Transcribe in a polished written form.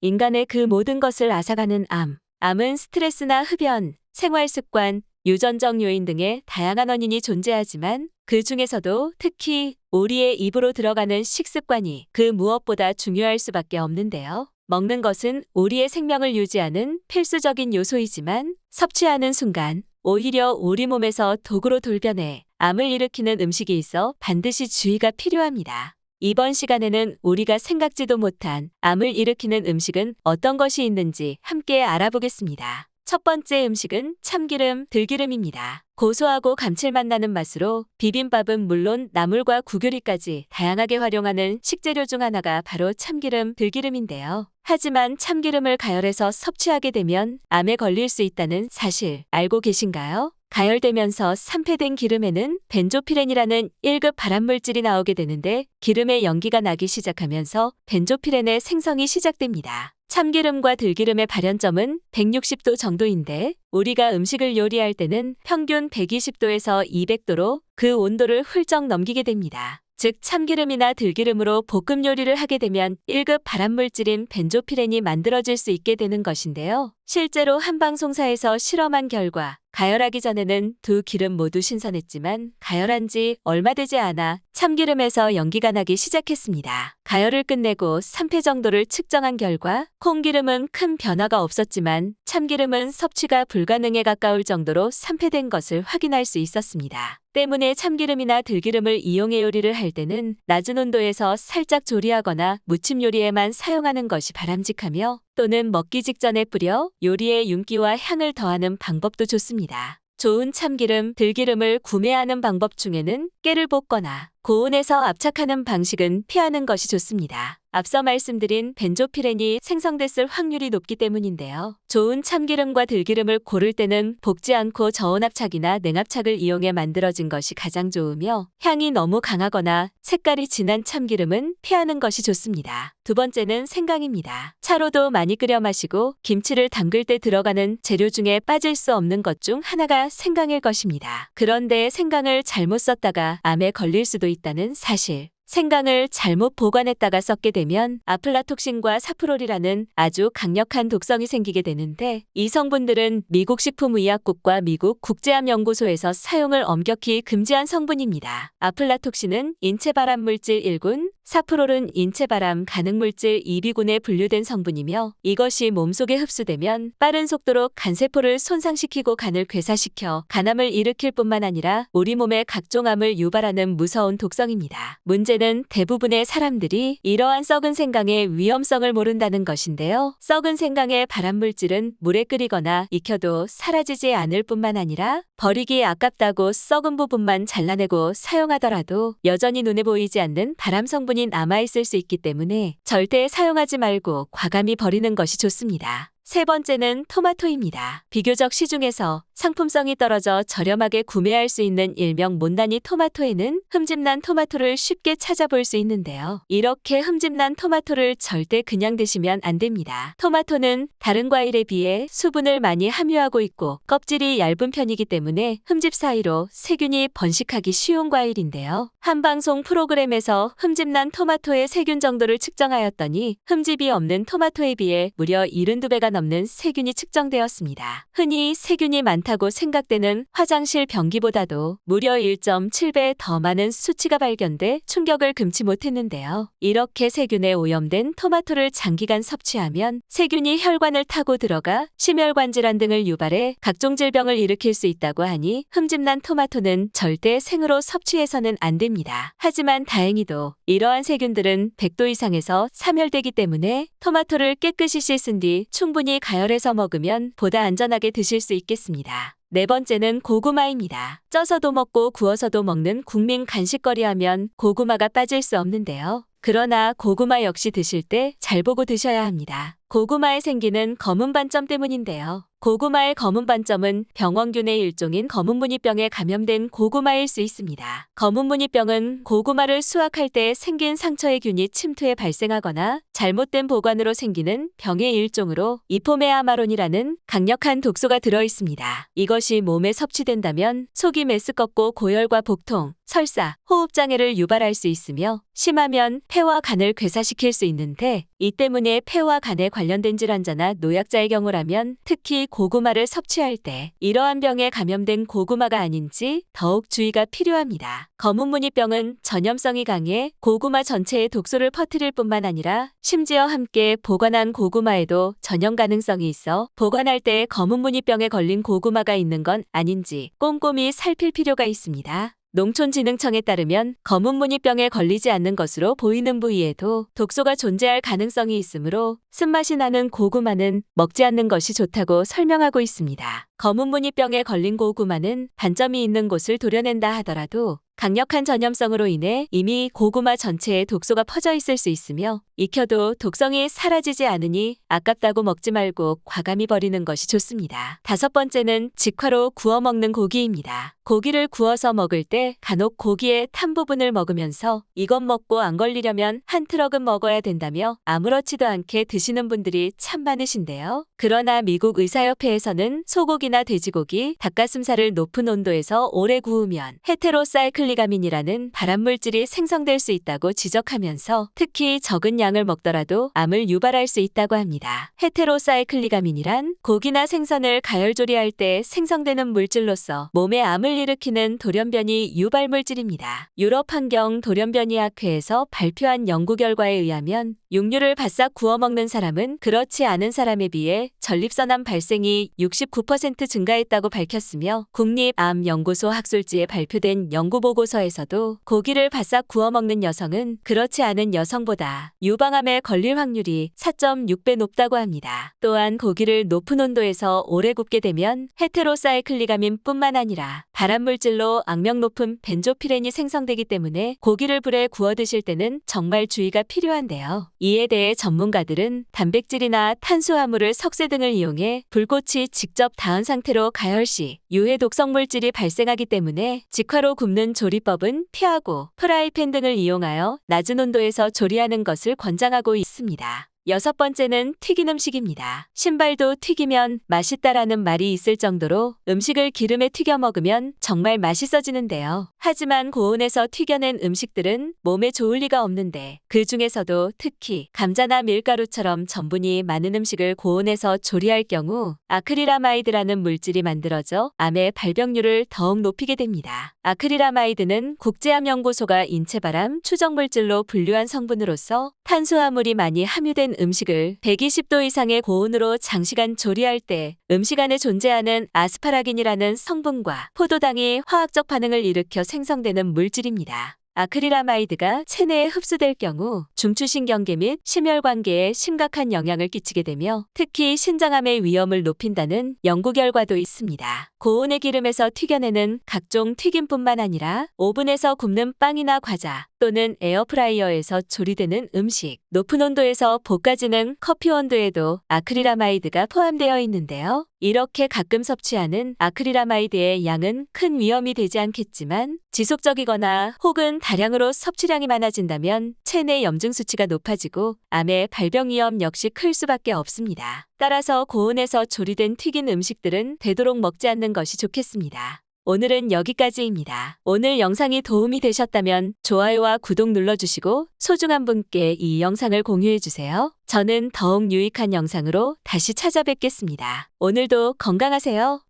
인간의 그 모든 것을 앗아가는 암. 암은 스트레스나 흡연, 생활 습관, 유전적 요인 등의 다양한 원인이 존재하지만 그 중에서도 특히 우리의 입으로 들어가는 식습관이 그 무엇보다 중요할 수밖에 없는데요. 먹는 것은 우리의 생명을 유지하는 필수적인 요소이지만 섭취하는 순간 오히려 우리 몸에서 독으로 돌변해 암을 일으키는 음식이 있어 반드시 주의가 필요합니다. 이번 시간에는 우리가 생각지도 못한 암을 일으키는 음식은 어떤 것이 있는지 함께 알아보겠습니다. 첫 번째 음식은 참기름, 들기름입니다. 고소하고 감칠맛 나는 맛으로 비빔밥은 물론 나물과 구교리까지 다양하게 활용하는 식재료 중 하나가 바로 참기름, 들기름인데요. 하지만 참기름을 가열해서 섭취하게 되면 암에 걸릴 수 있다는 사실 알고 계신가요? 가열되면서 산패된 기름에는 벤조피렌이라는 1급 발암물질이 나오게 되는데 기름에 연기가 나기 시작하면서 벤조피렌의 생성이 시작됩니다. 참기름과 들기름의 발연점은 160도 정도인데 우리가 음식을 요리할 때는 평균 120도에서 200도로 그 온도를 훌쩍 넘기게 됩니다. 즉 참기름이나 들기름으로 볶음 요리를 하게 되면 1급 발암물질인 벤조피렌이 만들어질 수 있게 되는 것인데요. 실제로 한 방송사에서 실험한 결과 가열하기 전에는 두 기름 모두 신선했지만 가열한 지 얼마 되지 않아 참기름에서 연기가 나기 시작했습니다. 가열을 끝내고 산패 정도를 측정한 결과 콩기름은 큰 변화가 없었지만 참기름은 섭취가 불가능에 가까울 정도로 산패된 것을 확인할 수 있었습니다. 때문에 참기름이나 들기름을 이용해 요리를 할 때는 낮은 온도에서 살짝 조리하거나 무침 요리에만 사용하는 것이 바람직하며 또는 먹기 직전에 뿌려 요리에 윤기와 향을 더하는 방법도 좋습니다. 좋은 참기름, 들기름을 구매하는 방법 중에는 깨를 볶거나 고온에서 압착하는 방식은 피하는 것이 좋습니다. 앞서 말씀드린 벤조피렌이 생성됐을 확률이 높기 때문인데요. 좋은 참기름과 들기름을 고를 때는 볶지 않고 저온 압착이나 냉압착을 이용해 만들어진 것이 가장 좋으며 향이 너무 강하거나 색깔이 진한 참기름은 피하는 것이 좋습니다. 두 번째는 생강입니다. 차로도 많이 끓여 마시고 김치를 담글 때 들어가는 재료 중에 빠질 수 없는 것 중 하나가 생강일 것입니다. 그런데 생강을 잘못 썼다가 암에 걸릴 수도 있다는 사실. 생강을 잘못 보관했다가 썩게 되면 아플라톡신과 사프롤이라는 아주 강력한 독성이 생기게 되는데 이 성분들은 미국 식품의약국과 미국 국제암연구소에서 사용을 엄격히 금지한 성분입니다. 아플라톡신은 인체발암물질 1군, 사프롤은 인체발암 가능물질 2비군에 분류된 성분이며 이것이 몸속에 흡수되면 빠른 속도로 간세포를 손상시키고 간을 괴사시켜 간암을 일으킬 뿐만 아니라 우리 몸에 각종 암을 유발하는 무서운 독성입니다. 문제는 대부분의 사람들이 이러한 썩은 생강의 위험성을 모른다는 것인데요. 썩은 생강의 발암물질은 물에 끓이거나 익혀도 사라지지 않을 뿐만 아니라 버리기 아깝다고 썩은 부분만 잘라내고 사용하더라도 여전히 눈에 보이지 않는 발암 성분이 남아있을 수 있기 때문에 절대 사용하지 말고 과감히 버리는 것이 좋습니다. 세 번째는 토마토입니다. 비교적 시중에서 상품성이 떨어져 저렴하게 구매할 수 있는 일명 못난이 토마토에는 흠집난 토마토를 쉽게 찾아볼 수 있는데요. 이렇게 흠집난 토마토를 절대 그냥 드시면 안 됩니다. 토마토는 다른 과일에 비해 수분을 많이 함유하고 있고 껍질이 얇은 편이기 때문에 흠집 사이로 세균이 번식하기 쉬운 과일인데요. 한 방송 프로그램에서 흠집난 토마토의 세균 정도를 측정하였더니 흠집이 없는 토마토에 비해 무려 72배가 넘는 세균이 측정되었습니다. 흔히 세균이 많다고 생각되는 화장실 변기보다도 무려 1.7배 더 많은 수치가 발견돼 충격을 금치 못했는데요. 이렇게 세균에 오염된 토마토를 장기간 섭취하면 세균이 혈관을 타고 들어가 심혈관 질환 등을 유발해 각종 질병을 일으킬 수 있다고 하니 흠집난 토마토는 절대 생으로 섭취해서는 안 됩니다. 하지만 다행히도 이러한 세균들은 100도 이상에서 사멸되기 때문에 토마토를 깨끗이 씻은 뒤 충분히 가열해서 먹으면 보다 안전하게 드실 수 있겠습니다. 네 번째는 고구마입니다. 쪄서도 먹고 구워서도 먹는 국민 간식거리 하면 고구마가 빠질 수 없는데요. 그러나 고구마 역시 드실 때 잘 보고 드셔야 합니다. 고구마에 생기는 검은 반점 때문인데요. 고구마의 검은 반점은 병원균의 일종인 검은무늬병에 감염된 고구마일 수 있습니다. 검은무늬병은 고구마를 수확할 때 생긴 상처의 균이 침투해 발생하거나 잘못된 보관으로 생기는 병의 일종으로 이포메아마론이라는 강력한 독소가 들어있습니다. 이것이 몸에 섭취된다면 속이 메스껍고 고열과 복통, 설사, 호흡장애를 유발할 수 있으며 심하면 폐와 간을 괴사시킬 수 있는데 이 때문에 폐와 간에 관련된 질환자나 노약자의 경우라면 특히 고구마를 섭취할 때 이러한 병에 감염된 고구마가 아닌지 더욱 주의가 필요합니다. 검은무늬병은 전염성이 강해 고구마 전체에 독소를 퍼뜨릴 뿐만 아니라 심지어 함께 보관한 고구마에도 전염 가능성이 있어 보관할 때 검은무늬병에 걸린 고구마가 있는 건 아닌지 꼼꼼히 살필 필요가 있습니다. 농촌진흥청에 따르면 검은무늬병에 걸리지 않는 것으로 보이는 부위에도 독소가 존재할 가능성이 있으므로 쓴맛이 나는 고구마는 먹지 않는 것이 좋다고 설명하고 있습니다. 검은무늬병에 걸린 고구마는 반점이 있는 곳을 도려낸다 하더라도 강력한 전염성으로 인해 이미 고구마 전체에 독소가 퍼져 있을 수 있으며 익혀도 독성이 사라지지 않으니 아깝다고 먹지 말고 과감히 버리는 것이 좋습니다. 5번째는 직화로 구워 먹는 고기입니다. 고기를 구워서 먹을 때 간혹 고기의 탄 부분을 먹으면서 이것 먹고 안 걸리려면 한 트럭은 먹어야 된다며 아무렇지도 않게 드시는 분들이 참 많으신데요. 그러나 미국 의사협회에서는 소고기나 돼지고기, 닭가슴살을 높은 온도에서 오래 구우면 헤테로사이클리가민이라는 발암물질이 생성될 수 있다고 지적하면서 특히 적은 양을 먹더라도 암을 유발할 수 있다고 합니다. 헤테로사이클리가민이란 고기나 생선을 가열조리할 때 생성되는 물질로서 몸에 암을 일으키는 돌연변이 유발물질입니다. 유럽환경 돌연변이학회에서 발표한 연구 결과에 의하면 육류를 바싹 구워 먹는 사람은 그렇지 않은 사람에 비해 전립선암 발생이 69% 증가했다고 밝혔으며 국립암연구소 학술지에 발표된 연구보고서에서도 고기를 바싹 구워 먹는 여성은 그렇지 않은 여성보다 유방암에 걸릴 확률이 4.6배 높다고 합니다. 또한 고기를 높은 온도에서 오래 굽게 되면 헤테로사이클리가민뿐만 아니라 발암물질로 악명 높은 벤조피렌이 생성되기 때문에 고기를 불에 구워 드실 때는 정말 주의가 필요한데요. 이에 대해 전문가들은 단백질이나 탄수화물을 석쇠 등을 이용해 불꽃이 직접 닿은 상태로 가열 시 유해 독성 물질이 발생하기 때문에 직화로 굽는 조리법은 피하고 프라이팬 등을 이용하여 낮은 온도에서 조리하는 것을 권장하고 있습니다. 6번째는 튀긴 음식입니다. 신발도 튀기면 맛있다라는 말이 있을 정도로 음식을 기름에 튀겨 먹으면 정말 맛있어지는데요. 하지만 고온에서 튀겨낸 음식들은 몸에 좋을 리가 없는데 그 중에서도 특히 감자나 밀가루처럼 전분이 많은 음식을 고온에서 조리할 경우 아크릴아마이드라는 물질이 만들어져 암의 발병률을 더욱 높이게 됩니다. 아크릴아마이드는 국제암연구소가 인체발암 추정물질로 분류한 성분으로서 탄수화물이 많이 함유된 음식을 120도 이상의 고온으로 장시간 조리할 때 음식 안에 존재하는 아스파라긴이라는 성분과 포도당이 화학적 반응을 일으켜 생성되는 물질입니다. 아크릴아마이드가 체내에 흡수될 경우 중추신경계 및 심혈관계에 심각한 영향을 끼치게 되며 특히 신장암의 위험을 높인다는 연구 결과도 있습니다. 고온의 기름에서 튀겨내는 각종 튀김뿐만 아니라 오븐에서 굽는 빵이나 과자 또는 에어프라이어에서 조리되는 음식, 높은 온도에서 볶아지는 커피 원두에도 아크릴아마이드가 포함되어 있는데요. 이렇게 가끔 섭취하는 아크릴아마이드의 양은 큰 위험이 되지 않겠지만 지속적이거나 혹은 다량으로 섭취량이 많아진다면 체내 염증 수치가 높아지고 암의 발병 위험 역시 클 수밖에 없습니다. 따라서 고온에서 조리된 튀긴 음식들은 되도록 먹지 않는 것이 좋겠습니다. 오늘은 여기까지입니다. 오늘 영상이 도움이 되셨다면 좋아요와 구독 눌러주시고 소중한 분께 이 영상을 공유해주세요. 저는 더욱 유익한 영상으로 다시 찾아뵙겠습니다. 오늘도 건강하세요.